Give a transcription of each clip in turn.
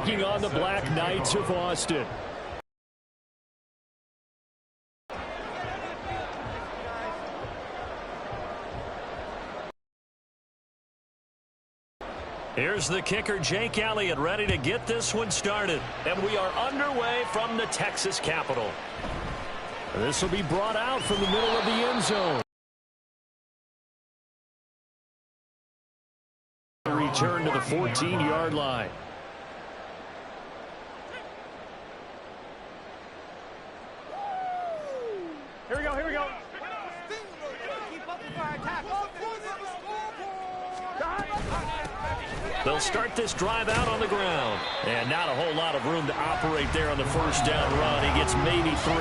taking on the Black Knights of Austin. Here's the kicker, Jake Elliott, ready to get this one started. And we are underway from the Texas Capitol. This will be brought out from the middle of the end zone. Return to the 14-yard line. Here we go, here we go. They'll start this drive out on the ground. And not a whole lot of room to operate there on the first down run. He gets maybe 3.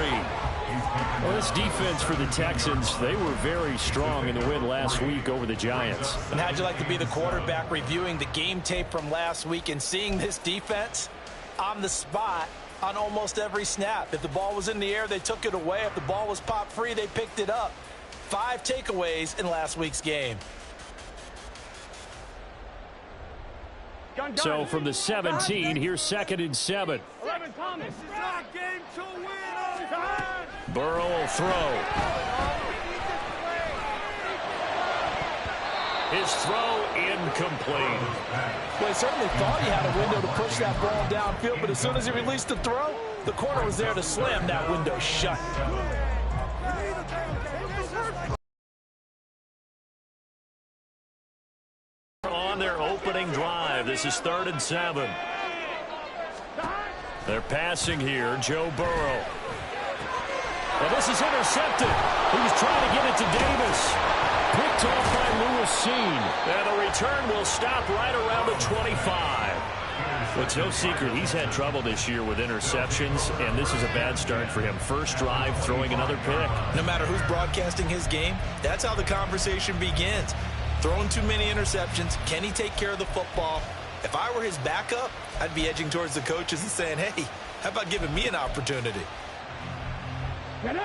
Well, this defense for the Texans, they were very strong in the win last week over the Giants. And how'd you like to be the quarterback reviewing the game tape from last week and seeing this defense on the spot on almost every snap? If the ball was in the air, they took it away. If the ball was popped free, they picked it up. 5 takeaways in last week's game. So from the 17, here's 2nd and 7. 11, Thomas. This is our game to win. Burrow will throw. His throw incomplete. Well, he certainly thought he had a window to push that ball downfield, but as soon as he released the throw, the corner was there to slam that window shut. On their opening drive, this is 3rd and 7. They're passing here, Joe Burrow. And this is intercepted. He was trying to get it to Davis. Picked off by Lewis Cine. And the return will stop right around the 25. Well, it's no secret he's had trouble this year with interceptions, and this is a bad start for him. First drive, throwing another pick. No matter who's broadcasting his game, that's how the conversation begins. Throwing too many interceptions. Can he take care of the football? If I were his backup, I'd be edging towards the coaches and saying, hey, how about giving me an opportunity? Get it.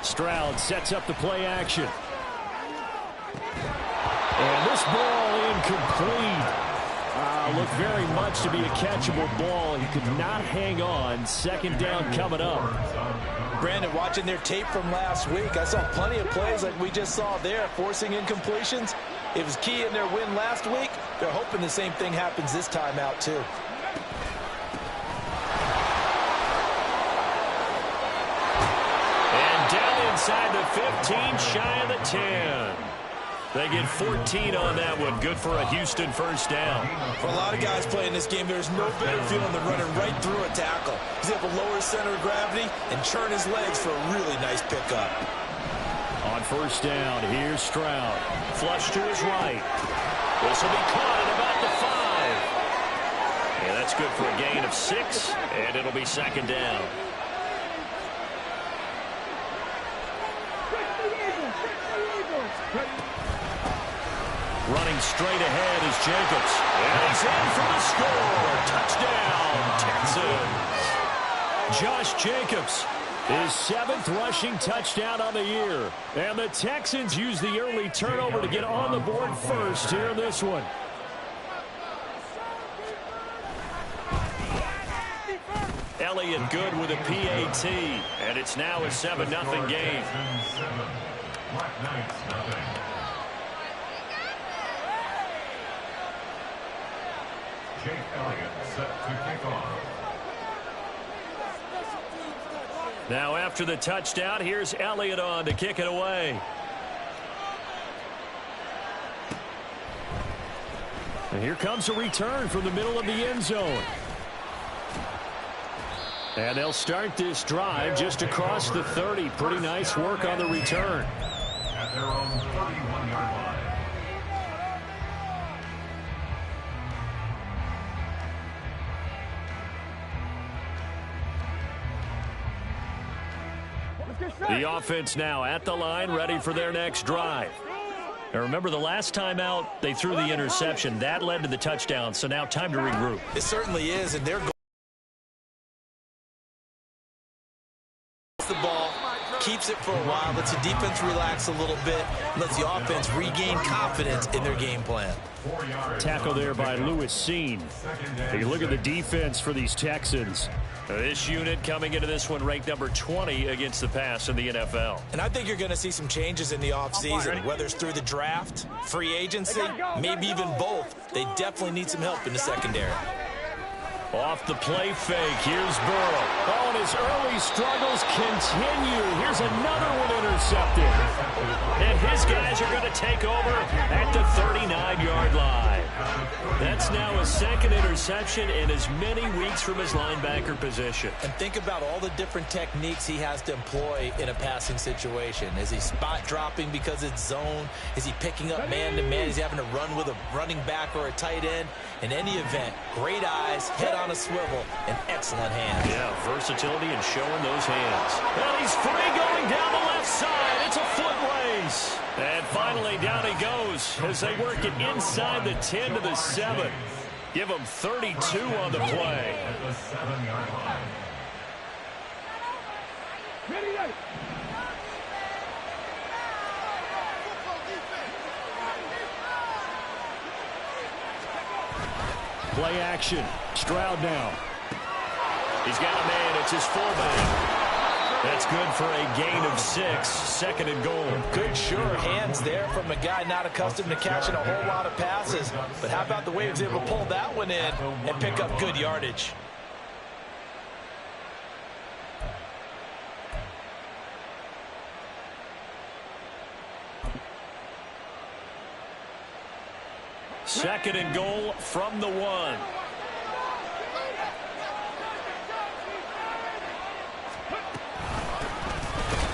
Stroud sets up the play action. And this ball incomplete. Looked very much to be a catchable ball. He could not hang on. 2nd down coming up. Brandon, watching their tape from last week, I saw plenty of plays like we just saw there, forcing incompletions. It was key in their win last week. They're hoping the same thing happens this time out, too. And down inside the 15, shy of the 10. They get 14 on that one. Good for a Houston first down. For a lot of guys playing this game, there's no better feeling than running right through a tackle. He's able to lower his center of gravity and churn his legs for a really nice pickup. On first down, here's Stroud. Flush to his right. This will be caught at about the 5. Yeah, that's good for a gain of 6, and it'll be 2nd down. Running straight ahead is Jacobs. And he's in for the score. Touchdown, Texans. Josh Jacobs, his 7th rushing touchdown on the year. And the Texans use the early turnover to get on the board first here in this one. Elliott good with a PAT. And it's now a 7-0 game. Jake Elliott set to kick off. Now after the touchdown, here's Elliott on to kick it away. And here comes a return from the middle of the end zone. And they'll start this drive just across the 30. Pretty nice work on the return. At their own 31-yard line. The offense now at the line, ready for their next drive. Now remember, the last time out, they threw the interception. That led to the touchdown, so now time to regroup. It certainly is, and they're the ball, keeps it for a while, lets the defense relax a little bit, lets the offense regain confidence in their game plan. Tackle there by Lewis Cine. Hey, look at the defense for these Texans. This unit coming into this one ranked number 20 against the pass in the NFL. And I think you're going to see some changes in the offseason, whether it's through the draft, free agency, maybe even both. They definitely need some help in the secondary. Off the play fake, here's Burrow. Oh, and his early struggles continue. Here's another one intercepted. And his guys are going to take over at the 39-yard line. That's now a second interception in as many weeks from his linebacker position. And think about all the different techniques he has to employ in a passing situation. Is he spot dropping because it's zone? Is he picking up man-to-man? Is he having to run with a running back or a tight end? In any event, great eyes, head on a swivel, and excellent hands. Yeah, versatility and showing those hands. And he's free going down the left side. It's a foot race. And finally, down he goes as they work it inside the 10 to the 7. Give him 32 on the play. At the 7-yard line. Play action. Stroud now. He's got a man. It's his fullback. That's good for a gain of 6. Second and goal. Good, sure hands there from a guy not accustomed to catching a whole lot of passes. But how about the way he was able to pull that one in and pick up good yardage? Second and goal from the 1.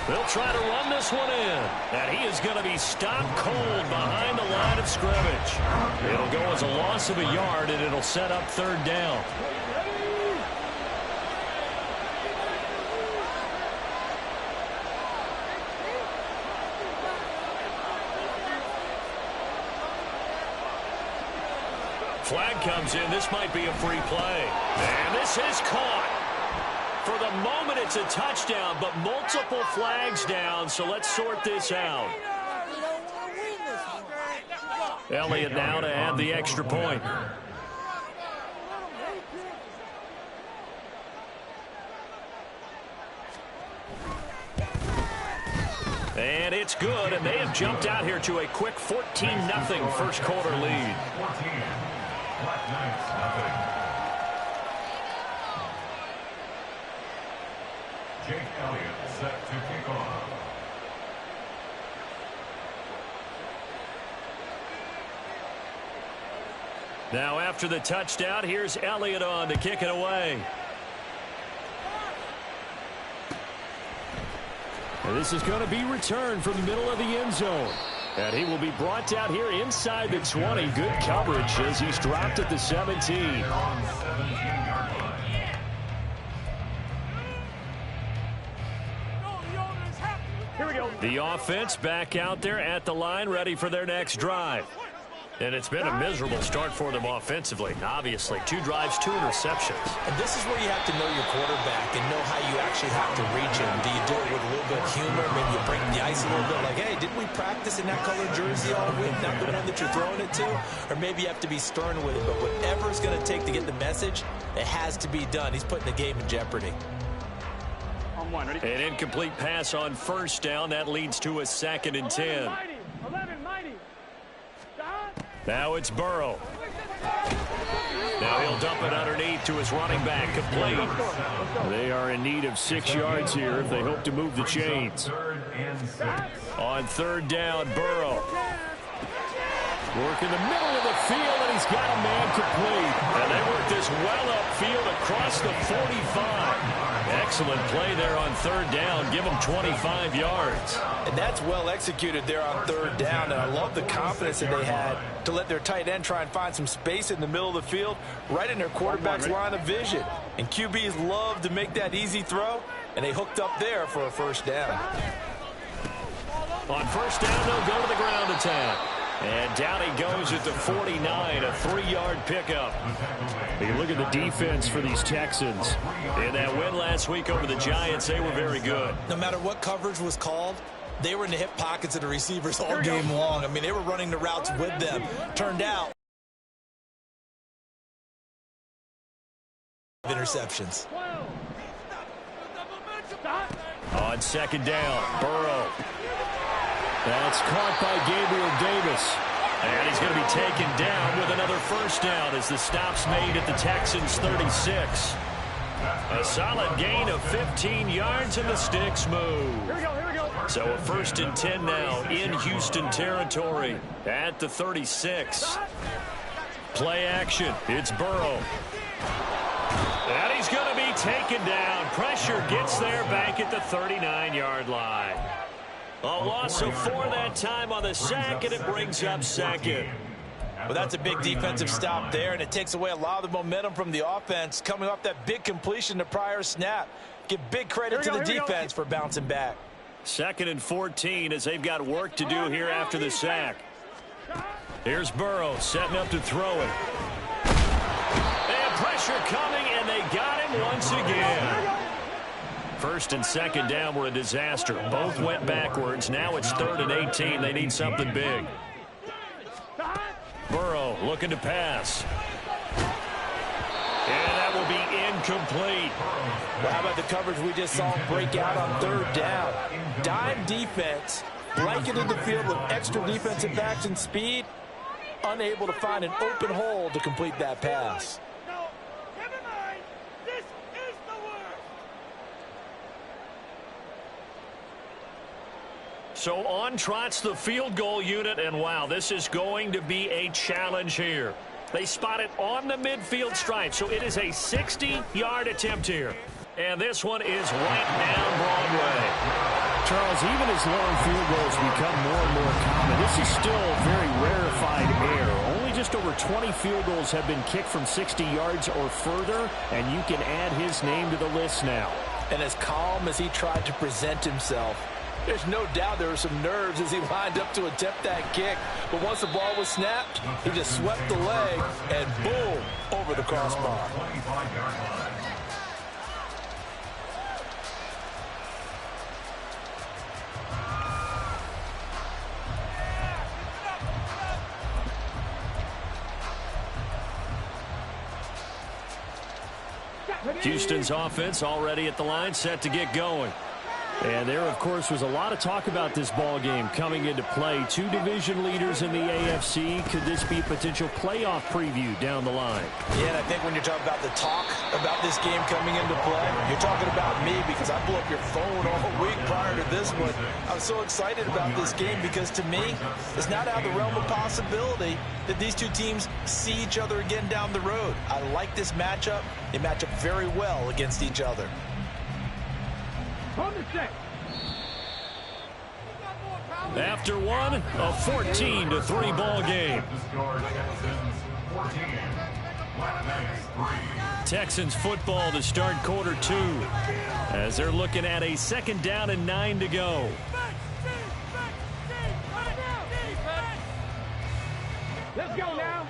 They'll try to run this one in. And he is going to be stopped cold behind the line of scrimmage. It'll go as a loss of a yard, and it'll set up third down. Flag comes in. This might be a free play. And this is caught. For the moment, it's a touchdown, but multiple flags down, so let's sort this out. Elliott now to add the extra point. And it's good, and they have jumped out here to a quick 14-0 first quarter lead. 14. Black Knights, nothing. Jake Elliott set to kick off. Now after the touchdown, here's Elliott on to kick it away. And this is going to be returned from the middle of the end zone. And he will be brought down here inside the 20. Good coverage as he's dropped at the 17. On 17-yard line. Here we go. The offense back out there at the line, ready for their next drive. And it's been a miserable start for them offensively. Obviously, 2 drives, 2 interceptions. And this is where you have to know your quarterback and know how you actually have to reach him. Do you do it with a little bit of humor? Maybe you break the ice a little bit like, hey, didn't we practice in that colored jersey all week? Not the one that you're throwing it to? Or maybe you have to be stern with it. But whatever it's going to take to get the message, it has to be done. He's putting the game in jeopardy. An incomplete pass on first down. That leads to a 2nd and 10. Now it's Burrow. Now he'll dump it underneath to his running back. Complete. They are in need of 6 yards here if they hope to move the chains. 3rd and 6. On third down, Burrow. Work in the middle of the field, and he's got a man complete. And they work this well upfield across the 45. Excellent play there on third down. Give them 25 yards. And that's well executed there on third down. And I love the confidence that they had to let their tight end try and find some space in the middle of the field, right in their quarterback's line of vision. And QBs love to make that easy throw, and they hooked up there for a first down. On first down, they'll go to the ground attack. And down he goes at the 49, a 3-yard pickup. You look at the defense for these Texans. In that win last week over the Giants, they were very good. No matter what coverage was called, they were in the hip pockets of the receivers all game long. I mean, they were running the routes with them. Turned out interceptions. On second down, Burrow. That's caught by Gabriel Davis. And he's going to be taken down with another first down as the stop's made at the Texans' 36. A solid gain of 15 yards and the sticks move. So a 1st and 10 now in Houston territory at the 36. Play action. It's Burrow. And he's going to be taken down. Pressure gets there back at the 39-yard line. A loss of 4 that time on the sack, and it brings up 2nd. Well, that's a big defensive stop there, and it takes away a lot of the momentum from the offense coming off that big completion the prior snap. Give big credit to the defense for bouncing back. 2nd and 14 as they've got work to do here after the sack. Here's Burrow setting up to throw it. And pressure coming, and they got him once again. 1st and 2nd down were a disaster. Both went backwards. Now it's 3rd and 18. They need something big. Burrow looking to pass. And that will be incomplete. Well, how about the coverage we just saw break out on 3rd down? Dime defense, blanketed the field with extra defensive backs and speed, unable to find an open hole to complete that pass. So on trots the field goal unit, and wow, this is going to be a challenge here. They spot it on the midfield stripe, so it is a 60-yard attempt here. And this one is right down Broadway. Charles, even as long field goals become more and more common, this is still very rarefied air. Only just over 20 field goals have been kicked from 60 yards or further, and you can add his name to the list now. And as calm as he tried to present himself, there's no doubt there were some nerves as he lined up to attempt that kick. But once the ball was snapped, he just swept the leg and boom, over the crossbar. Houston's offense already at the line, set to get going. And there, of course, was a lot of talk about this ball game coming into play. 2 division leaders in the AFC. Could this be a potential playoff preview down the line? Yeah, and I think when you're talking about the talk about this game coming into play, you're talking about me because I blew up your phone all week prior to this one. I was so excited about this game because, to me, it's not out of the realm of possibility that these two teams see each other again down the road. I like this matchup. They match up very well against each other. After one, a 14-3 ball game. Texans football to start quarter 2 as they're looking at a 2nd down and 9 to go. Let's go now.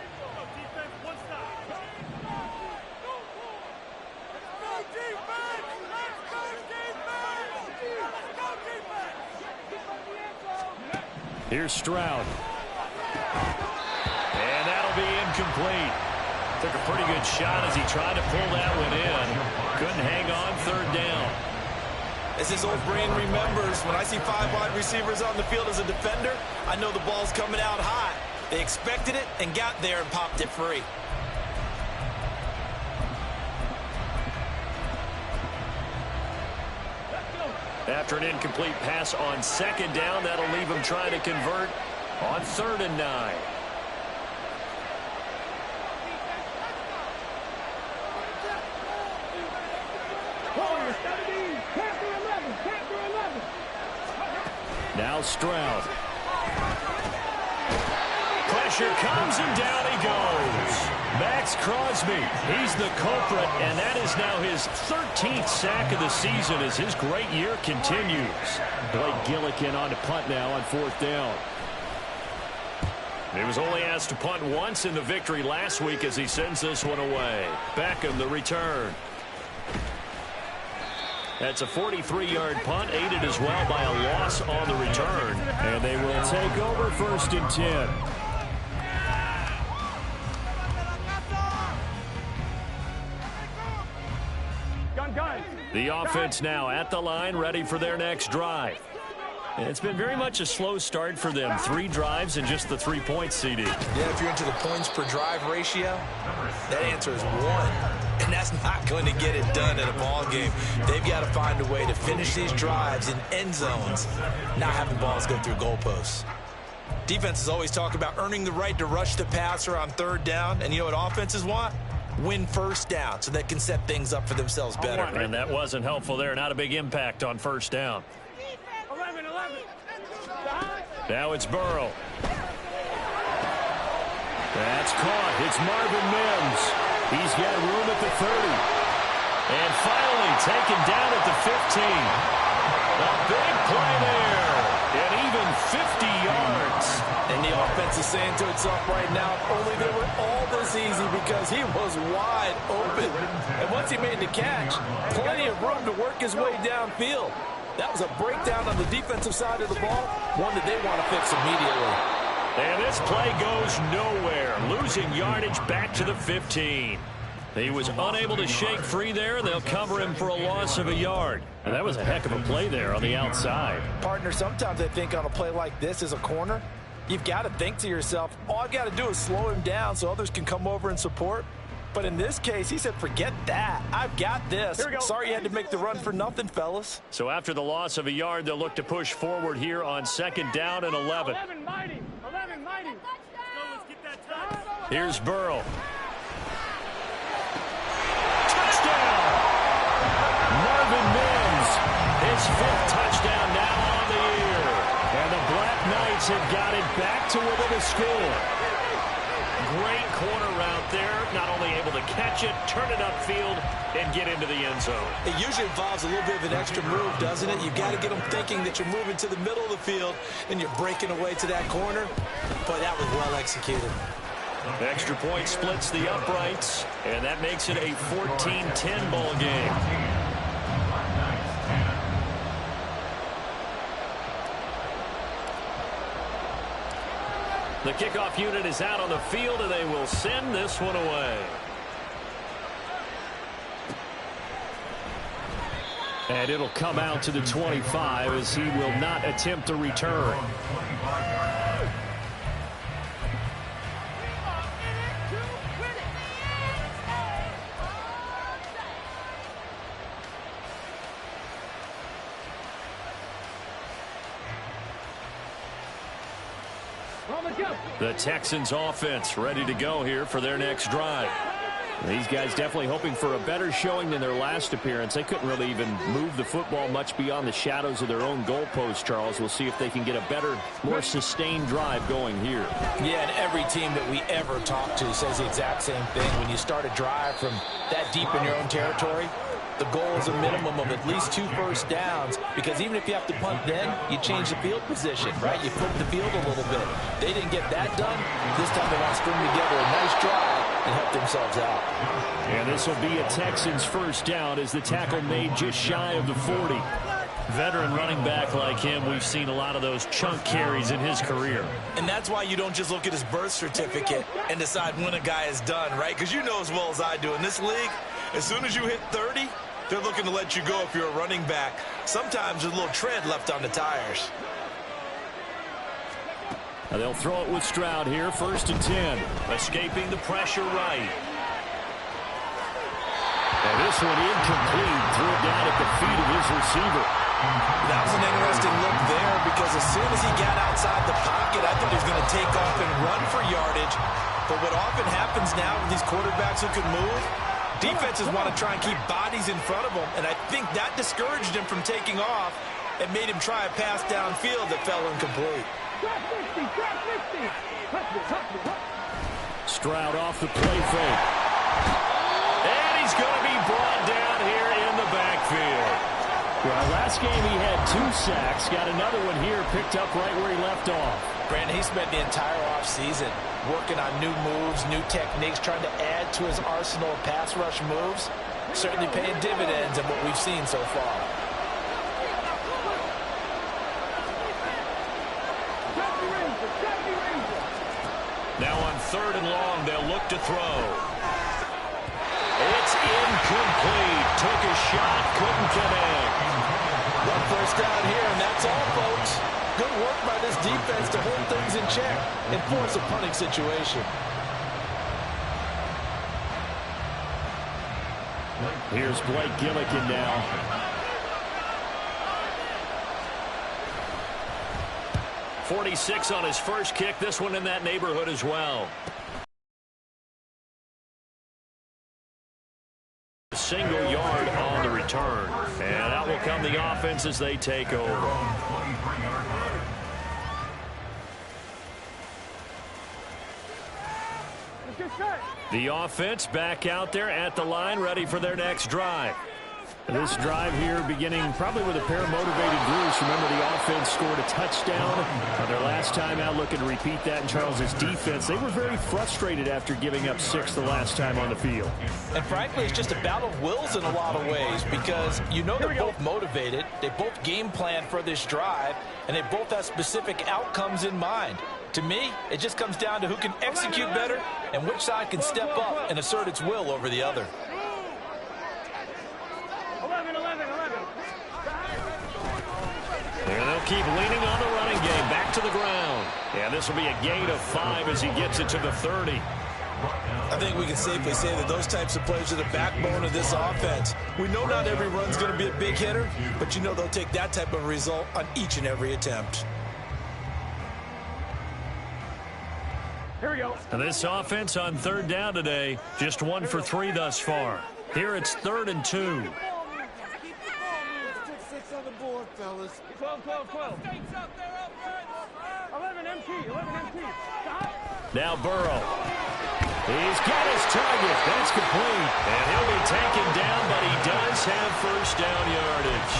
Here's Stroud. And that'll be incomplete. Took a pretty good shot as he tried to pull that one in. Couldn't hang on 3rd down. As his old brain remembers, when I see 5 wide receivers on the field as a defender, I know the ball's coming out high. They expected it and got there and popped it free. After an incomplete pass on 2nd down, that'll leave him trying to convert on 3rd and 9. Now Stroud. Pressure comes and down he goes. Max Crosby, he's the culprit, and that is now his 13th sack of the season as his great year continues. Blake Gillikin on to punt now on 4th down. He was only asked to punt once in the victory last week as he sends this one away. Beckham, the return. That's a 43-yard punt, aided as well by a loss on the return. And they will take over 1st and 10. The offense now at the line, ready for their next drive. It's been very much a slow start for them. 3 drives and just the 3 points, CD. Yeah, if you're into the points per drive ratio, that answer is 1. And that's not going to get it done in a ball game. They've got to find a way to finish these drives in end zones, not having balls go through goalposts. Defenses always talk about earning the right to rush the passer on 3rd down. And you know what offenses want? Win 1st down so they can set things up for themselves better. And that wasn't helpful there. Not a big impact on 1st down. Now it's Burrow. That's caught. It's Marvin Mims. He's got room at the 30. And finally taken down at the 15. A big play there. And even 50 yards. And the offense is saying to itself right now, only they were all this easy because he was wide open. And once he made the catch, plenty of room to work his way downfield. That was a breakdown on the defensive side of the ball, one that they want to fix immediately. And this play goes nowhere, losing yardage back to the 15. He was unable to shake free there. They'll cover him for a loss of a yard. And that was a heck of a play there on the outside. Partner, sometimes I think on a play like this as a corner, you've got to think to yourself, all I've got to do is slow him down so others can come over and support. But in this case, he said, forget that. I've got this. Sorry you had to make the run for nothing, fellas. So after the loss of a yard, they'll look to push forward here on 2nd down and 11. 11 mighty. Here's Burrow. Touchdown! Marvin Mims, his 5th touchdown now on the year. And the Black Knights have got it back to within a score. Great corner route there, not only able to catch it, turn it upfield, and get into the end zone. It usually involves a little bit of an extra move, doesn't it? You've got to get them thinking that you're moving to the middle of the field and you're breaking away to that corner. But that was well executed. Extra point splits the uprights, and that makes it a 14-10 ball game. The kickoff unit is out on the field, and they will send this one away. And it'll come out to the 25 as he will not attempt a return. The Texans offense ready to go here for their next drive. These guys definitely hoping for a better showing than their last appearance. They couldn't really even move the football much beyond the shadows of their own goalpost, Charles. We'll see if they can get a better, more sustained drive going here. Yeah, and every team that we ever talk to says the exact same thing. When you start a drive from that deep in your own territory, the goal is a minimum of at least 2 first downs, because even if you have to punt then, you change the field position, right? You flip the field a little bit. They didn't get that done. This time they want to string together a nice drive and help themselves out. And this will be a Texans first down as the tackle made just shy of the 40. Veteran running back like him, we've seen a lot of those chunk carries in his career. And that's why you don't just look at his birth certificate and decide when a guy is done, right? Because you know as well as I do, in this league, as soon as you hit 30, they're looking to let you go if you're a running back. Sometimes there's a little tread left on the tires. Now they'll throw it with Stroud here, 1st and 10. Escaping the pressure right. And this one incomplete. Threw it down at the feet of his receiver. That was an interesting look there, because as soon as he got outside the pocket, I thought he was going to take off and run for yardage. But what often happens now with these quarterbacks who can move, defenses want to try and keep bodies in front of them, and I think that discouraged him from taking off and made him try a pass downfield that fell incomplete. Stroud off the play fake. And he's going to be brought down here in the backfield. Well, last game he had 2 sacks. Got another one here, picked up right where he left off. Brandon, he spent the entire offseason working on new moves, new techniques, trying to add to his arsenal of pass rush moves. Certainly paying dividends in what we've seen so far. Now on 3rd and long, they'll look to throw. It's incomplete. Took a shot, couldn't connect. One first down here, and that's all, folks. Good work by this defense to hold things in check and force a punting situation. Here's Blake Gillikin now. .46 on his first kick. This one in that neighborhood as well. A single yard on the return. And out will come the offense as they take over. The offense back out there at the line, ready for their next drive. This drive here beginning probably with a pair of motivated Bruce. Remember, the offense scored a touchdown their last time out, looking to repeat that in Charles's defense. They were very frustrated after giving up 6 the last time on the field. And frankly, it's just a battle of wills in a lot of ways, because you know they're both motivated, they both game plan for this drive, and they both have specific outcomes in mind. To me, it just comes down to who can execute better and which side can step up and assert its will over the other. And they'll keep leaning on the running game. Back to the ground. And this will be a gain of 5 as he gets it to the 30. I think we can safely say that those types of plays are the backbone of this offense. We know not every run's going to be a big hitter, but you know they'll take that type of result on each and every attempt. Here we go. And this offense on 3rd down today, just 1 for 3 thus far. Here it's 3rd and 2. Fellas. 12. 11 MT. Now Burrow. He's got his target. That's complete. And he'll be taken down, but he does have first down yardage.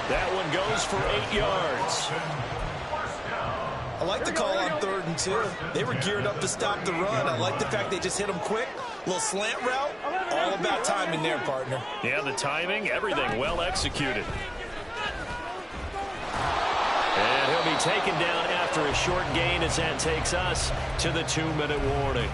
That one goes for 8 yards. I like the call on 3rd and 2. They were geared up to stop the run. I like the fact they just hit them quick. Little slant route. All about timing there, partner. Yeah, the timing, everything well executed. And he'll be taken down after a short gain as that takes us to the 2-minute warning.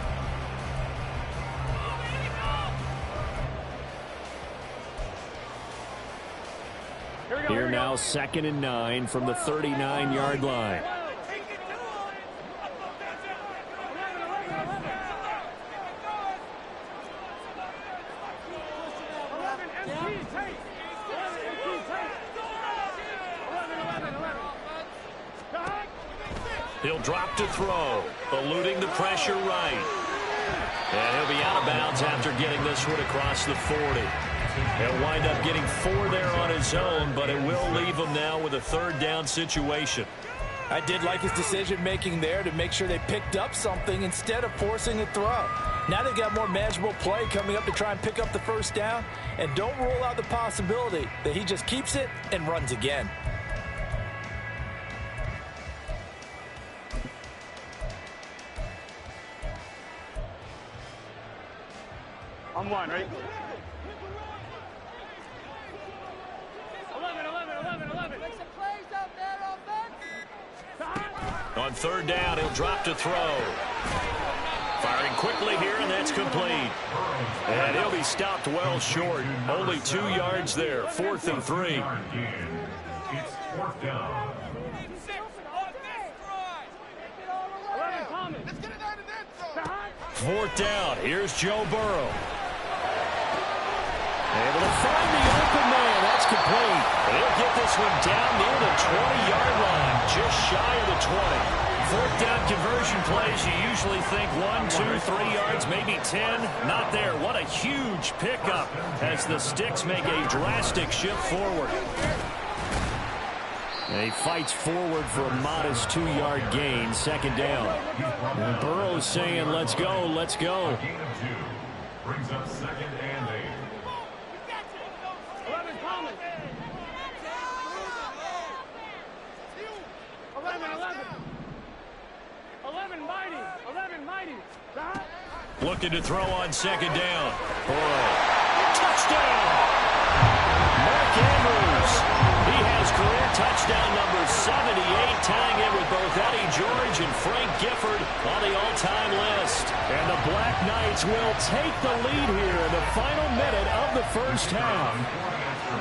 Here now 2nd and 9 from the 39-yard line. He'll drop to throw, eluding the pressure right. And he'll be out of bounds after getting this one across the 40. He'll wind up getting 4 there on his own, but it will leave him now with a 3rd down situation. I did like his decision-making there to make sure they picked up something instead of forcing a throw. Now they've got more manageable play coming up to try and pick up the first down, and don't rule out the possibility that he just keeps it and runs again. On 1, right? 11. Make some plays up there, offense. On 3rd down, he'll drop to throw. Firing quickly here, and that's complete. And he'll be stopped well short. Only 2 yards there. 4th and 3. It's 4th down. 4th down. Here's Joe Burrow. Able to find the open man. That's complete. He'll get this one down near the 20-yard line, just shy of the 20. 4th down conversion plays, you usually think 1, 2, 3 yards, maybe 10. Not there. What a huge pickup as the Sticks make a drastic shift forward. And he fights forward for a modest 2-yard gain, 2nd down. And Burrow's saying, let's go, let's go. Gain of 2. Brings up 2nd and 8. 11. Looking to throw on second down. Touchdown! Mark Andrews. He has career touchdown number 78, tying it with both Eddie George and Frank Gifford on the all-time list. And the Black Knights will take the lead here in the final minute of the first half.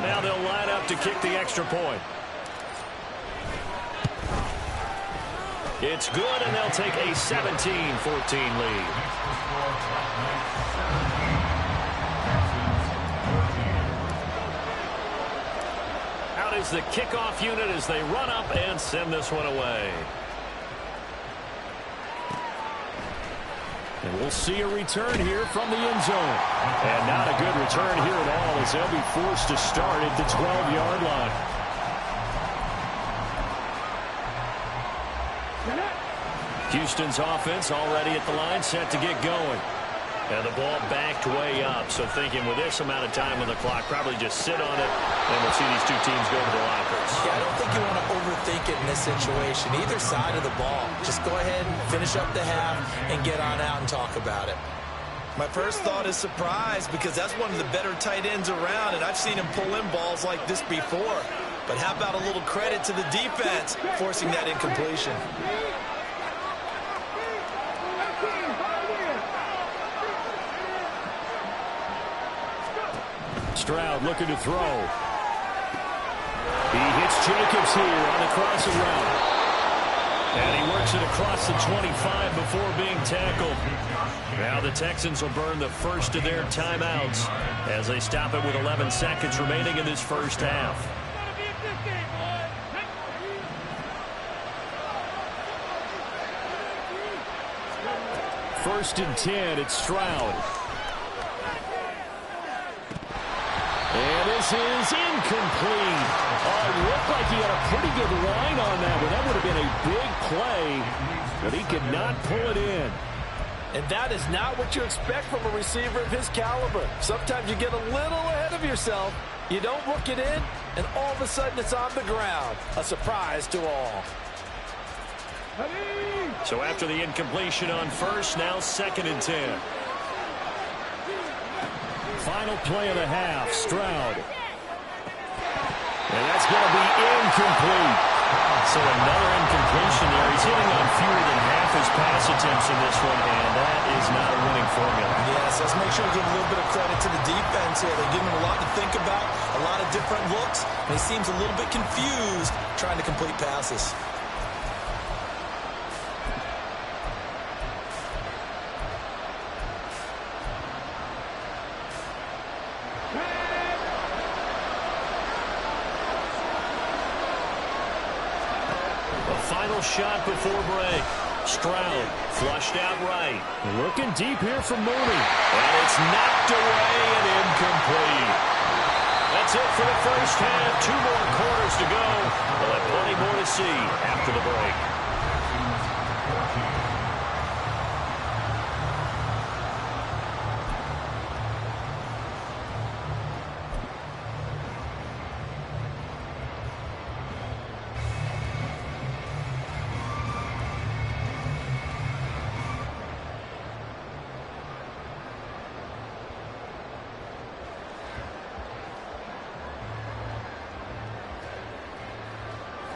Now they'll line up to kick the extra point. It's good, and they'll take a 17-14 lead. Out is the kickoff unit as they run up and send this one away. And we'll see a return here from the end zone. And not a good return here at all as they'll be forced to start at the 12-yard line. Houston's offense already at the line, set to get going. And the ball backed way up, so thinking with this amount of time on the clock, probably just sit on it, and we'll see these two teams go to the lockers. Yeah, I don't think you want to overthink it in this situation. Either side of the ball. Just go ahead and finish up the half and get on out and talk about it. My first thought is surprise, because that's one of the better tight ends around, and I've seen him pull in balls like this before. But how about a little credit to the defense forcing that incompletion? Stroud looking to throw. He hits Jacobs here on the crossing route. And he works it across the 25 before being tackled. Now the Texans will burn the first of their timeouts as they stop it with 11 seconds remaining in this first half. First and 10, it's Stroud. And this is incomplete. Oh, it looked like he had a pretty good line on that, but that would have been a big play, but he could not pull it in. And that is not what you expect from a receiver of his caliber. Sometimes you get a little ahead of yourself. You don't look it in, and all of a sudden it's on the ground. A surprise to all. So after the incompletion on first, now second and 10. Final play of the half, Stroud. And that's going to be incomplete. So another incompletion there. He's hitting on fewer than half his pass attempts in this one, and that is not a winning formula. Yes, let's make sure we give a little bit of credit to the defense here. They give him a lot to think about, a lot of different looks, and he seems a little bit confused trying to complete passes. Final shot before break. Stroud flushed out right. Looking deep here for Mooney. And it's knocked away and incomplete. That's it for the first half. 2 more quarters to go. We'll have plenty more to see after the break.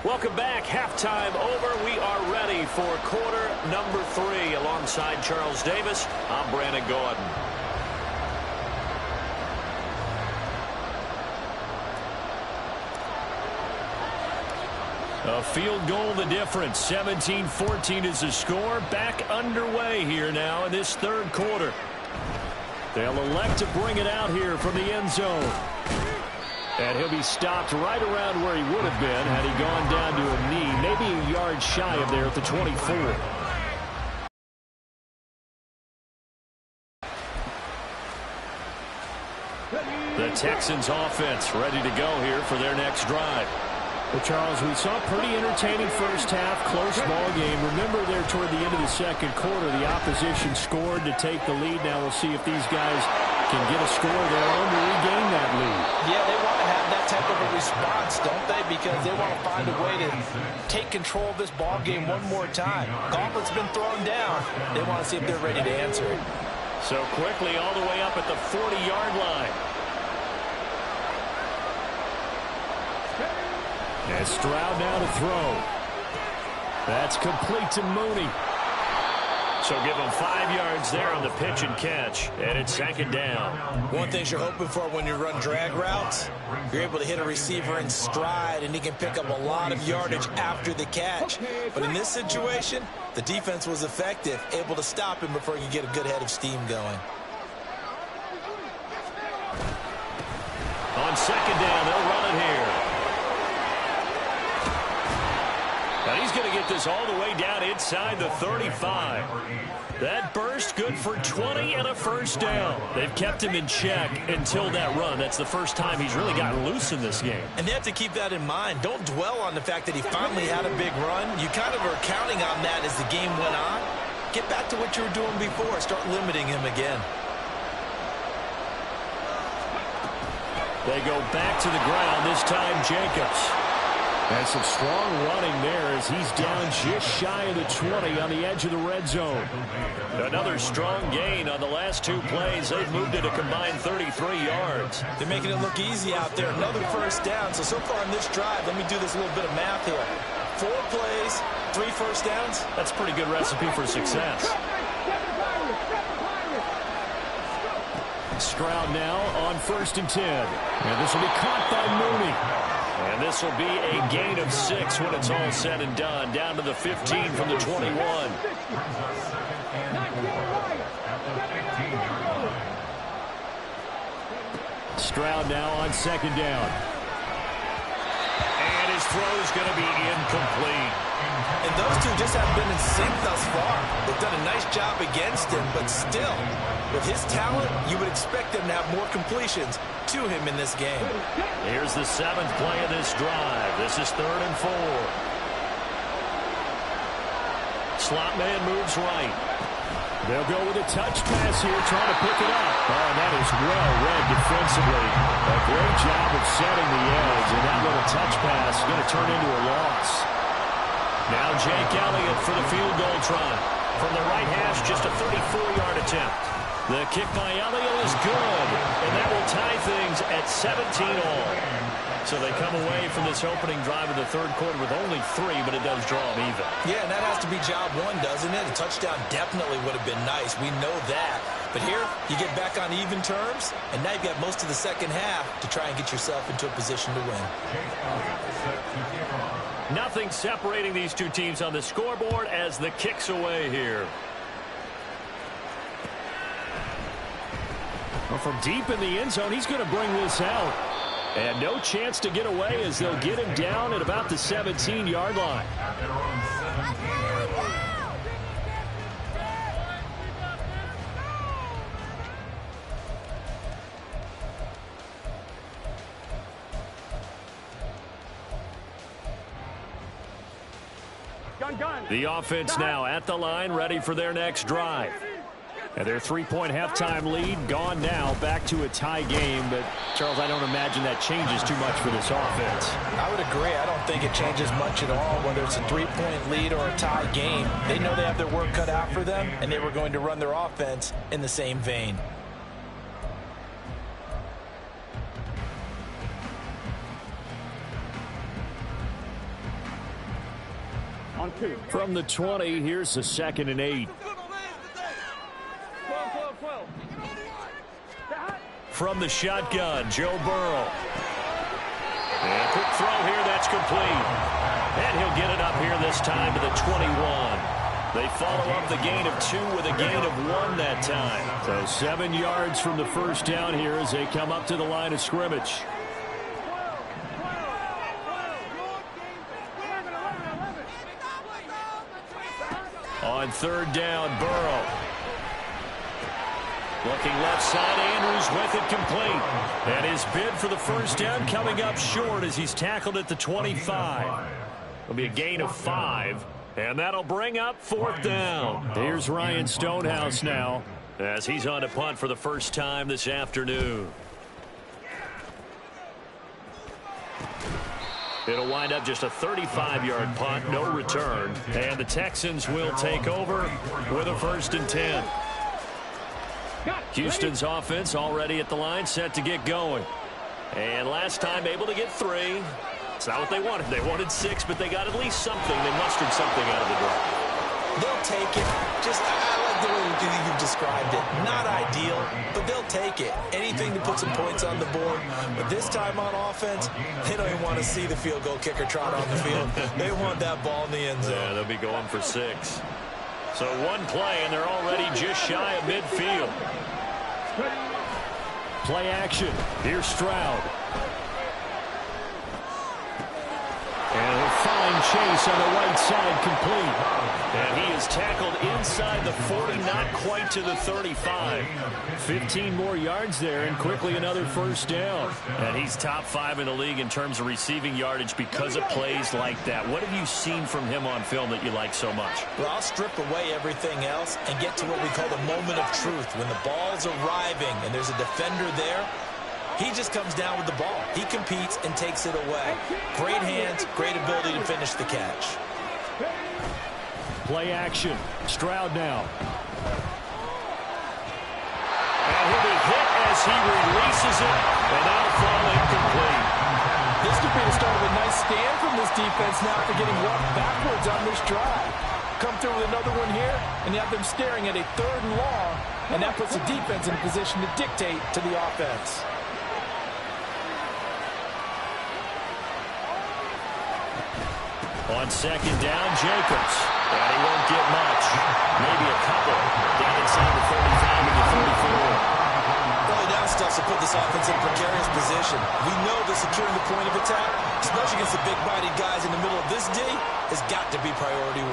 Welcome back. Halftime over. We are ready for quarter number 3. Alongside Charles Davis, I'm Brandon Gordon. A field goal the difference. 17-14 is the score. Back underway here now in this third quarter. They'll elect to bring it out here from the end zone. And he'll be stopped right around where he would have been had he gone down to a knee, maybe a yard shy of there at the 24. The Texans offense ready to go here for their next drive. Well, Charles, we saw a pretty entertaining first half, close ball game. Remember there toward the end of the second quarter, the opposition scored to take the lead. Now we'll see if these guys can get a score of their own to regain that lead. Yeah, they want to have that type of a response, don't they? Because they want to find a way to take control of this ball game one more time. Gauntlet's been thrown down. They want to see if they're ready to answer it. So quickly all the way up at the 40-yard line. And Stroud now to throw. That's complete to Mooney. So give him 5 yards there on the pitch and catch. And it's second down. One thing you're hoping for when you run drag routes, you're able to hit a receiver in stride, and he can pick up a lot of yardage after the catch. But in this situation, the defense was effective, able to stop him before he could get a good head of steam going. On second down, they'll run it here. And he's going to get this all the way down inside the 35. That burst good for 20 and a first down. They've kept him in check until that run. That's the first time he's really gotten loose in this game. And they have to keep that in mind. Don't dwell on the fact that he finally had a big run. You kind of are counting on that as the game went on. Get back to what you were doing before. Start limiting him again. They go back to the ground, this time Jacobs. And some strong running there as he's down just shy of the 20 on the edge of the red zone. Another strong gain on the last 2 plays. They've moved it a combined 33 yards. They're making it look easy out there. Another first down. So far in this drive, let me do this little bit of math here. 4 plays, 3 first downs. That's a pretty good recipe for success. Stroud now on 1st and 10. And this will be caught by Mooney. And this will be a gain of 6 when it's all said and done. Down to the 15 from the 21. Stroud now on 2nd down. And his throw is going to be incomplete. And those two just haven't been in sync thus far. They've done a nice job against him, but still, with his talent, you would expect them to have more completions to him in this game. Here's the 7th play of this drive. This is 3rd and 4. Slot man moves right. They'll go with a touch pass here, trying to pick it up. Oh, that is well read defensively. A great job of setting the edge, and that little touch pass is going to turn into a loss. Now Jake Elliott for the field goal try. From the right hash, just a 34-yard attempt. The kick by Elliott is good, and that will tie things at 17 all. So they come away from this opening drive of the 3rd quarter with only 3, but it does draw them even. Yeah, and that has to be job 1, doesn't it? A touchdown definitely would have been nice. We know that. But here, you get back on even terms, and now you've got most of the second half to try and get yourself into a position to win. Nothing separating these two teams on the scoreboard as the kick's away here. Well, from deep in the end zone, he's going to bring this out. And no chance to get away as they'll get him down at about the 17-yard line. The offense now at the line, ready for their next drive. And their 3-point halftime lead gone now, back to a tie game. But, Charles, I don't imagine that changes too much for this offense. I would agree. I don't think it changes much at all, whether it's a 3-point lead or a tie game. They know they have their work cut out for them, and they were going to run their offense in the same vein. From the 20, here's the 2nd and 8. From the shotgun, Joe Burrow. And a quick throw here, that's complete. And he'll get it up here this time to the 21. They follow up the gain of 2 with a gain of 1 that time. So 7 yards from the first down here as they come up to the line of scrimmage. On 3rd down, Burrow. Looking left side, Andrews with it complete. And his bid for the first down coming up short as he's tackled at the 25. It'll be a gain of 5, and that'll bring up 4th down. Here's Ryan Stonehouse now as he's on to punt for the first time this afternoon. It'll wind up just a 35-yard punt, no return. And the Texans will take over with a 1st and 10. Houston's offense already at the line, set to get going. And last time able to get 3. It's not what they wanted. They wanted 6, but they got at least something. They mustered something out of the drive. They'll take it. Just, I like the way you've described it. Not ideal, but they'll take it. Anything to put some points on the board. But this time on offense, they don't even want to see the field goal kicker trot on the field. They want that ball in the end zone. Yeah, they'll be going for 6. So one play, and they're already just shy of midfield. Play action. Here's Stroud. And a fine chase on the right side, complete. And he is tackled inside the 40, not quite to the 35. 15 more yards there, and quickly another first down. And he's top 5 in the league in terms of receiving yardage because of plays like that. What have you seen from him on film that you like so much? Well, I'll strip away everything else and get to what we call the moment of truth. When the ball's arriving and there's a defender there, he just comes down with the ball. He competes and takes it away. Great hands, great ability to finish the catch. Play action. Stroud now. And he'll be hit as he releases it, and that'll fall incomplete. This could be the start of a nice stand from this defense now for getting walked backwards on this drive. Come through with another one here, and you have them staring at a 3rd and long, and that puts the defense in a position to dictate to the offense. On 2nd down, Jacobs. And he won't get much. Maybe a couple. Down inside the 35 and the 34. Early down stuff to put this offense in a precarious position. We know that securing the point of attack, especially against the big-bodied guys in the middle of this D, has got to be priority 1.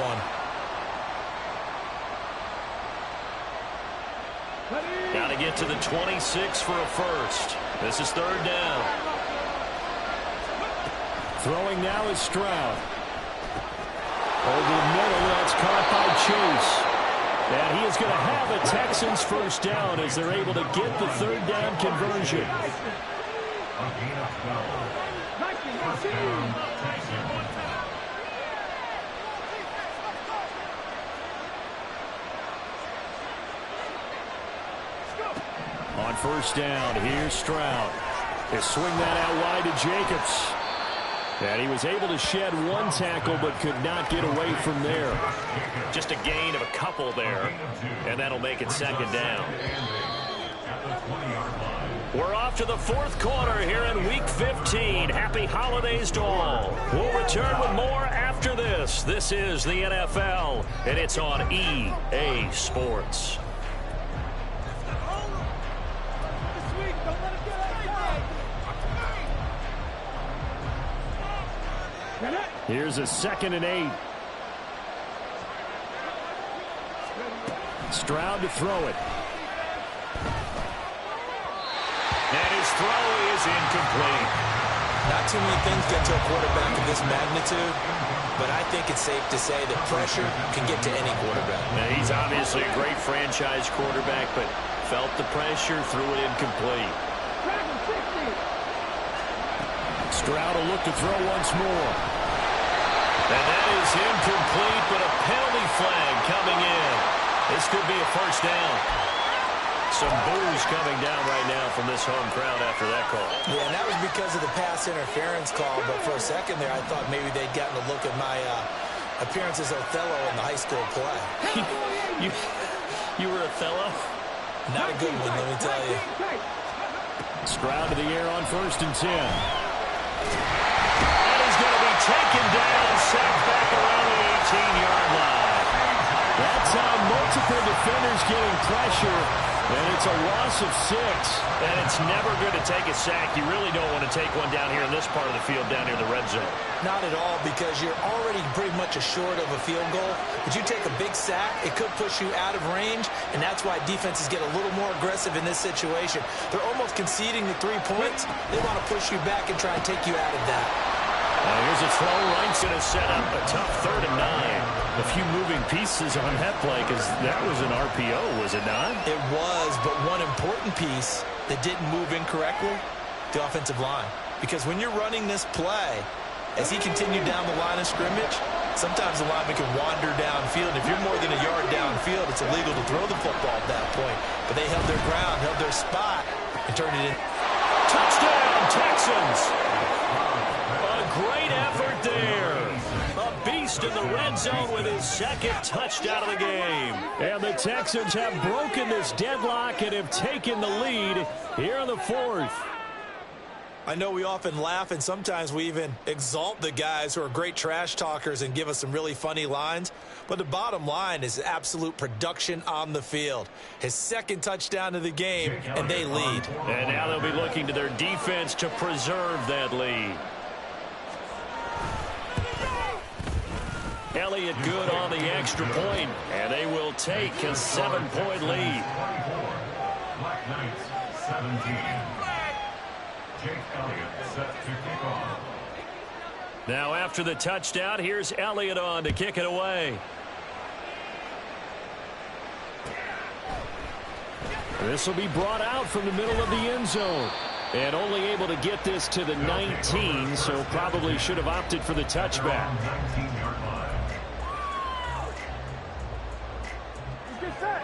Got to get to the 26 for a first. This is 3rd down. Throwing now is Stroud. Over the middle, that's caught by Chase. And he is going to have a Texans first down as they're able to get the 3rd down conversion. On 1st down, here's Stroud. They swing that out wide to Jacobs. And he was able to shed 1 tackle but could not get away from there. Just a gain of a couple there, and that'll make it 2nd down. We're off to the 4th quarter here in Week 15. Happy holidays to all. We'll return with more after this. This is the NFL, and it's on EA Sports. Here's a 2nd and 8. Stroud to throw it. And his throw is incomplete. Not too many things get to a quarterback of this magnitude, but I think it's safe to say that pressure can get to any quarterback. Now, he's obviously a great franchise quarterback, but felt the pressure, threw it incomplete. Stroud will look to throw once more. And that is incomplete, but a penalty flag coming in. This could be a first down. Some boos coming down right now from this home crowd after that call. Yeah, and that was because of the pass interference call, but for a second there I thought maybe they'd gotten a look at my appearance as Othello in the high school play. You were Othello? Not a good one, let me tell you. Stroud to the air on 1st and 10. Taken down, sacked back around the 18-yard line. That's how multiple defenders getting pressure, and it's a loss of 6. And it's never good to take a sack. You really don't want to take one down here in this part of the field, down near the red zone. Not at all, because you're already pretty much assured of a field goal. But you take a big sack, it could push you out of range, and that's why defenses get a little more aggressive in this situation. They're almost conceding the 3 points. They want to push you back and try and take you out of that. Here's a throw. Wright's going to set up a tough 3rd and 9. A few moving pieces on that play because that was an RPO, was it not? It was, but one important piece that didn't move incorrectly, the offensive line. Because when you're running this play, as he continued down the line of scrimmage, Sometimes the lineman can wander downfield. If you're more than a yard downfield, it's illegal to throw the football at that point. But they held their ground, held their spot, and turned it in. Touchdown, Texans. A great effort there. A beast in the red zone with his second touchdown of the game. And the Texans have broken this deadlock and have taken the lead here in the fourth. I know we often laugh, and sometimes we even exalt the guys who are great trash talkers and give us some really funny lines. But the bottom line is absolute production on the field. His second touchdown of the game, and they lead. And now they'll be looking to their defense to preserve that lead. Elliott good on the extra point, and they will take a 7-point lead. Black Knights 17. Jake Elliott set to kick off. Now after the touchdown, here's Elliott on to kick it away. This will be brought out from the middle of the end zone. And only able to get this to the 19, so probably should have opted for the touchback. 19-yard line.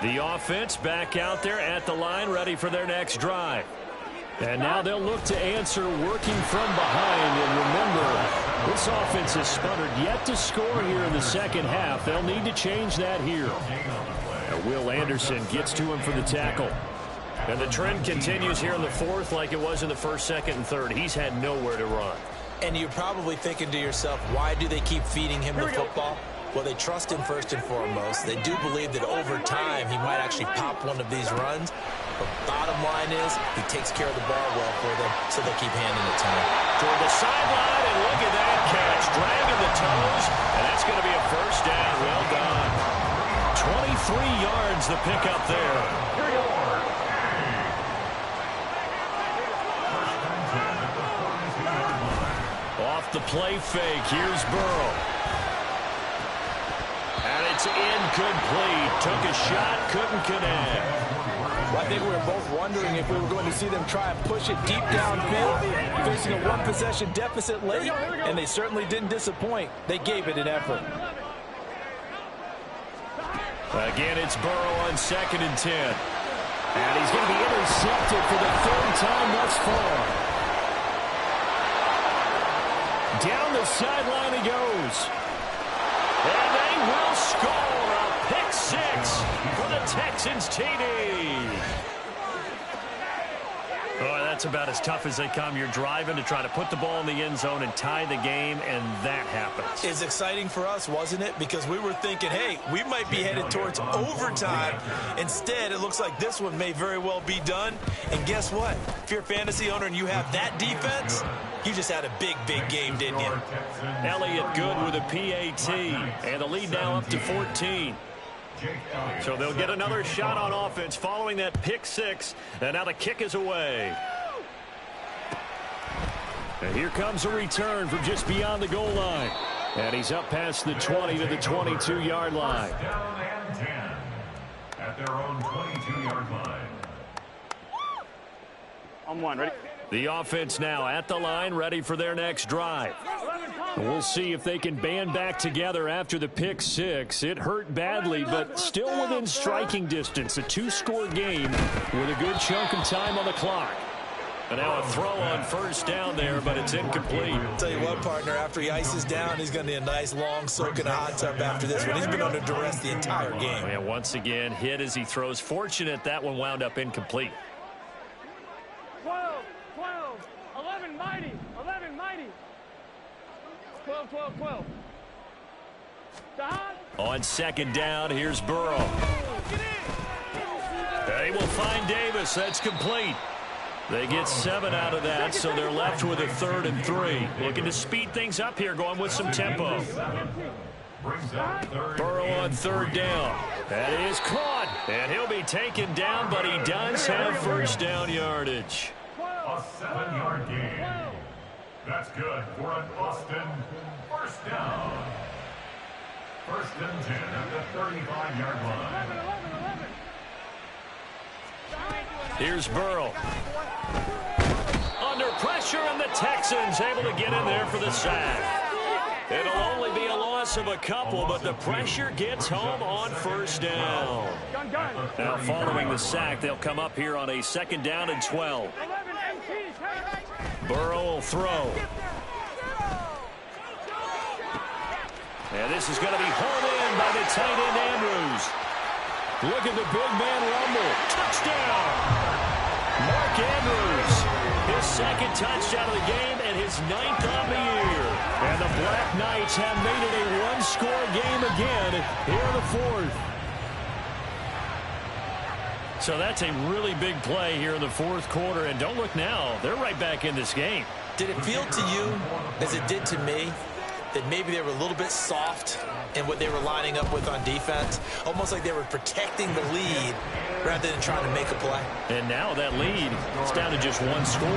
The offense back out there at the line, ready for their next drive. And now they'll look to answer working from behind. And remember, this offense has sputtered yet to score here in the second half. They'll need to change that here. And Will Anderson gets to him for the tackle. And the trend continues here in the fourth like it was in the first, second, and third. He's had nowhere to run. And you're probably thinking to yourself, why do they keep feeding him the football? Well, they trust him first and foremost. They do believe that over time he might actually pop one of these runs. But bottom line is he takes care of the ball well for them, so they'll keep handing it to him. Toward the sideline, and look at that catch. Dragging the toes, and that's going to be a first down. Well done. 23 yards the pickup there. Off the play fake, here's Burrow. And it's incomplete. Took a shot, couldn't connect. Well, I think we were both wondering if we were going to see them try and push it deep downfield, facing a one-possession deficit late, and they certainly didn't disappoint. They gave it an effort. Again, it's Burrow on 2nd and 10. And he's going to be intercepted for the third time thus far. Down the sideline he goes. And they will score a pick six for the Texans TD. Oh, that's about as tough as they come. You're driving to try to put the ball in the end zone and tie the game, and that happens. It's exciting for us, wasn't it? Because we were thinking, hey, we might be headed towards overtime. Instead, it looks like this one may very well be done. And guess what? If you're a fantasy owner and you have that defense, you just had a big, big game, didn't you? Elliott good with a PAT, and the lead now up to 14. So they'll get another shot on offense following that pick six, and now the kick is away. And here comes a return from just beyond the goal line. And he's up past the 20 to the 22-yard line. Down and 10 at their own 22-yard line. I'm one, ready? The offense now at the line, ready for their next drive. We'll see if they can band back together after the pick six. It hurt badly, but still within striking distance. A two-score game with a good chunk of time on the clock. And now a throw on first down there, but it's incomplete. I'll tell you what, partner, after he ices down, he's going to need a nice long soak in a hot tub after this one. He's been under duress the entire game. And once again, hit as he throws. Fortunate that one wound up incomplete. 12, 11, mighty, 12, 12, 12. On second down, here's Burrow. They will find Davis. That's complete. They get 7 out of that, so they're left with a 3rd and 3. Looking to speed things up here, going with some tempo. Burrow on 3rd down. That is caught, and he'll be taken down, but he does have first down yardage. A 7-yard gain. That's good for an Austin first down. 1st and 10 at the 35-yard line. Here's Burrow. Under pressure, and the Texans able to get in there for the sack. It'll only be a loss loss of a couple, but the pressure gets home on first down. Now, following the sack, they'll come up here on a 2nd down and 12. Burrow will throw. And this is going to be hauled in by the tight end, Andrews. Look at the big man rumble. Touchdown! Mark Andrews, his 2nd touchdown of the game and his 9th on the year. And the Black Knights have made it a one-score game again here in the 4th. So that's a really big play here in the 4th quarter. And don't look now, they're right back in this game. Did it feel to you, as it did to me, that maybe they were a little bit soft in what they were lining up with on defense? Almost like they were protecting the lead rather than trying to make a play. And now that lead is down to just one score.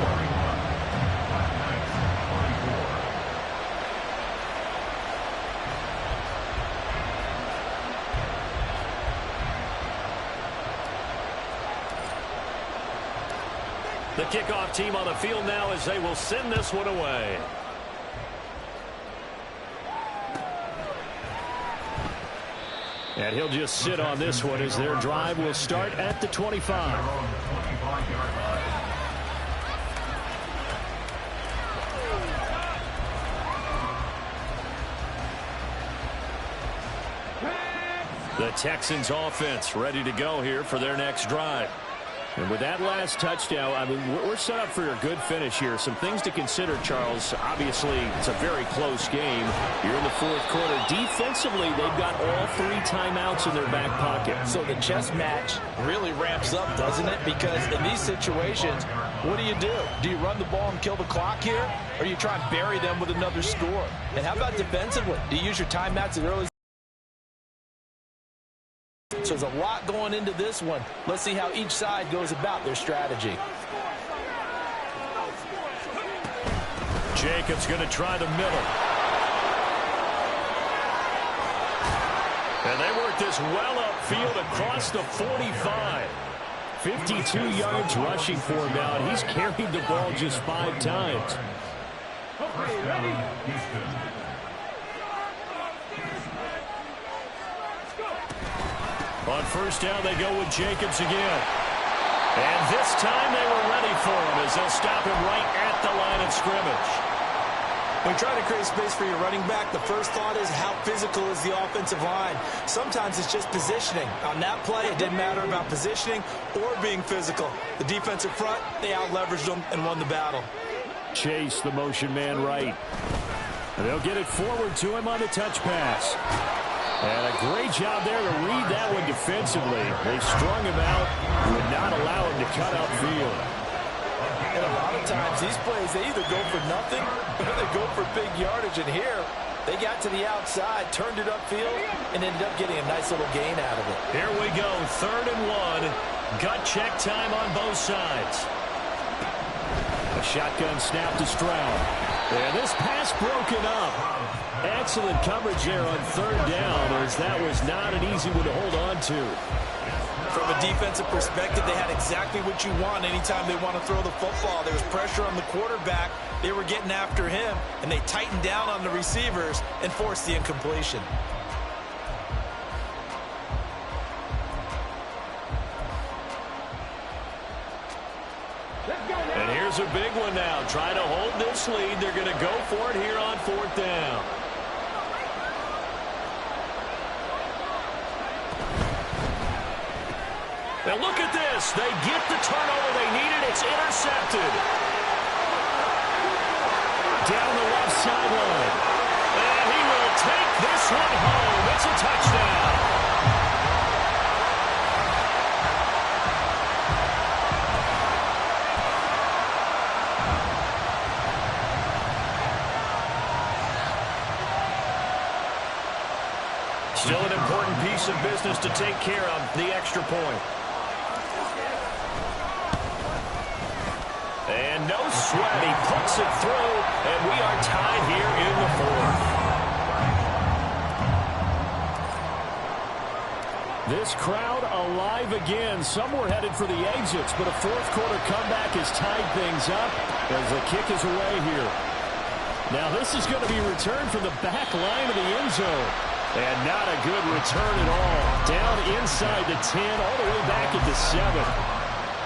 The kickoff team on the field now as they will send this one away. And he'll just sit on this one as their drive will start at the 25. The Texans offense ready to go here for their next drive. And with that last touchdown, I mean, we're set up for a good finish here. Some things to consider, Charles. Obviously, it's a very close game. You're in the 4th quarter. Defensively, they've got all 3 timeouts in their back pocket. So the chess match really ramps up, doesn't it? Because in these situations, what do? Do you run the ball and kill the clock here? Or do you try and bury them with another score? And how about defensively? Do you use your timeouts at early? So there's a lot going into this one. Let's see how each side goes about their strategy. Jacobs going to try the middle. And they work this well upfield across the 45. 52 yards rushing for him now. He's carried the ball just 5 times. Okay, ready? On first down, they go with Jacobs again. And this time they were ready for him as they'll stop him right at the line of scrimmage. When trying to create space for your running back, the first thought is how physical is the offensive line. Sometimes it's just positioning. On that play, it didn't matter about positioning or being physical. The defensive front, they out-leveraged them and won the battle. Chase, the motion man right. And they'll get it forward to him on the touch pass. And a great job there to read that one defensively. They strung him out, would not allow him to cut upfield. And a lot of times, these plays, they either go for nothing or they go for big yardage. And here, they got to the outside, turned it upfield, and ended up getting a nice little gain out of it. Here we go, 3rd and 1. Gut check time on both sides. A shotgun snap to Stroud. And this pass broken up. Excellent coverage there on 3rd down, as that was not an easy one to hold on to. From a defensive perspective, they had exactly what you want anytime they want to throw the football. There was pressure on the quarterback. They were getting after him, and they tightened down on the receivers and forced the incompletion. And here's a big one now. Trying to hold this lead. They're going to go for it here on 4th down. Now look at this. They get the turnover they needed. It's intercepted. Down the left sideline. And he will take this one home. It's a touchdown. Still an important piece of business to take care of, the extra point. And no sweat, he puts it through, and we are tied here in the 4th. This crowd alive again. Some were headed for the exits, but a 4th quarter comeback has tied things up as the kick is away here. Now this is going to be returned from the back line of the end zone. And not a good return at all. Down inside the 10, all the way back at the 7.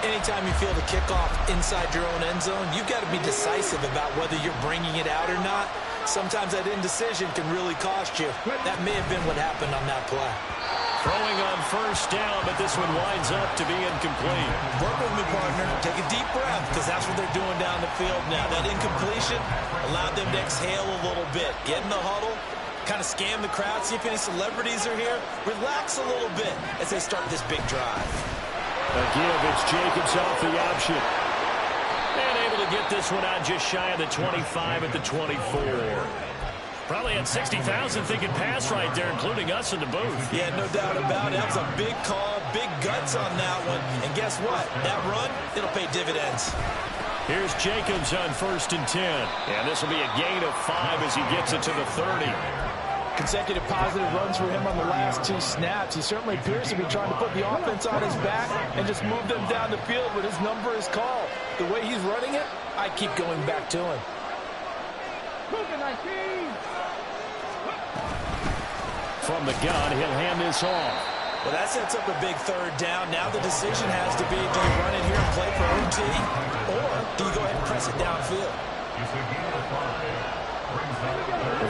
Anytime you feel the kickoff inside your own end zone, you've got to be decisive about whether you're bringing it out or not. Sometimes that indecision can really cost you. That may have been what happened on that play. Throwing on first down, but this one winds up to be incomplete. Work with me, partner. Take a deep breath, because that's what they're doing down the field now. That incompletion allowed them to exhale a little bit. Get in the huddle, kind of scan the crowd, see if any celebrities are here. Relax a little bit as they start this big drive. A give, it's Jacobs off the option. And able to get this one out just shy of the 25 at the 24. Probably had 60,000 thinking pass right there, including us in the booth. Yeah, no doubt about it. That was a big call, big guts on that one. And guess what? That run, it'll pay dividends. Here's Jacobs on 1st and 10. And this will be a gain of 5 as he gets it to the 30. Consecutive positive runs for him on the last 2 snaps. He certainly appears to be trying to put the offense on his back and just move them down the field, but his number is called. The way he's running it, I keep going back to him. From the gun, he'll hand this off. Well, that sets up a big 3rd down. Now the decision has to be, do you run it here and play for OT, or do you go ahead and press it downfield?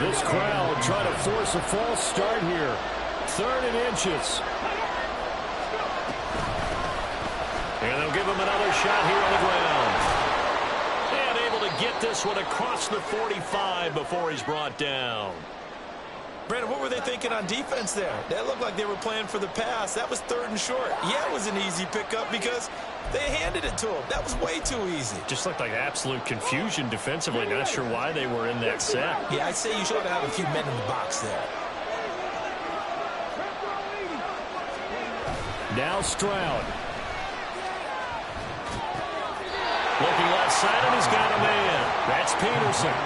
This crowd trying to force a false start here. 3rd and inches. And they'll give him another shot here on the ground. And able to get this one across the 45 before he's brought down. Brandon, what were they thinking on defense there? That looked like they were playing for the pass. That was 3rd and short. Yeah, it was an easy pickup because they handed it to him. That was way too easy. Just looked like absolute confusion defensively. Not sure why they were in that set. Yeah, I'd say you should have a few men in the box there. Now Stroud. Looking left side, and he's got a man. That's Peterson.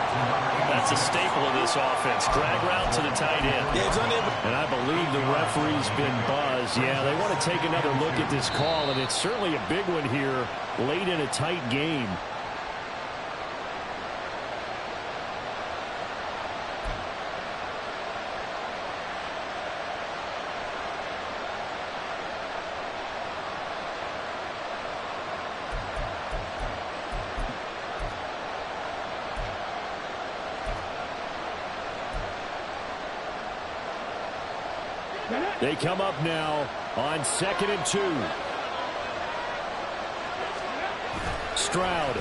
That's a staple of this offense. Drag route to the tight end. And I believe the referee's been buzzed. Yeah, they want to take another look at this call, and it's certainly a big one here late in a tight game. They come up now on 2nd and 2. Stroud.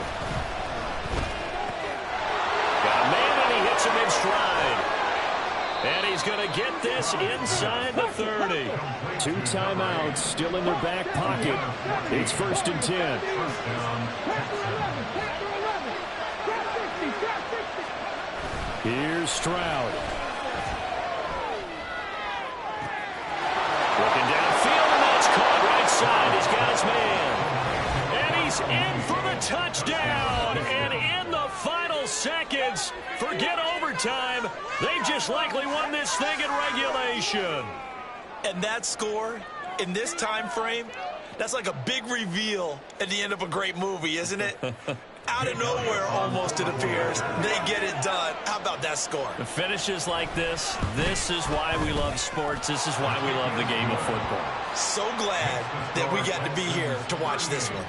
Got a man, and he hits him in stride. And he's going to get this inside the 30. 2 timeouts still in their back pocket. It's 1st and 10. Here's Stroud. Looking downfield, and that's caught right side. He's got his man. And he's in for the touchdown. And in the final seconds, forget overtime. They've just likely won this thing in regulation. And that score, in this time frame, that's like a big reveal at the end of a great movie, isn't it? Out of nowhere, almost, it appears. They get it done. How about that score? The finishes like this is why we love sports. This is why we love the game of football. So glad that we got to be here to watch this one.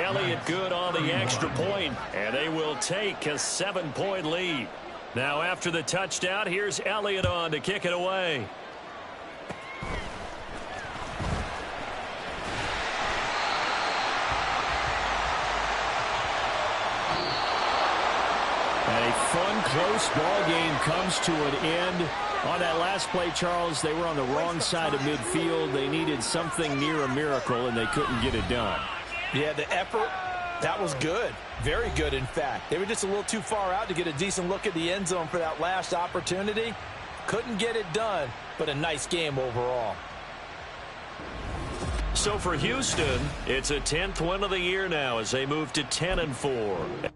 Elliott good on the extra point, and they will take a 7-point lead. Now after the touchdown, here's Elliott on to kick it away. A fun, close ball game comes to an end. On that last play, Charles, they were on the wrong side of midfield. They needed something near a miracle, and they couldn't get it done. Yeah, the effort, that was good. Very good, in fact. They were just a little too far out to get a decent look at the end zone for that last opportunity. Couldn't get it done, but a nice game overall. So for Houston, it's a 10th win of the year now as they move to 10-4.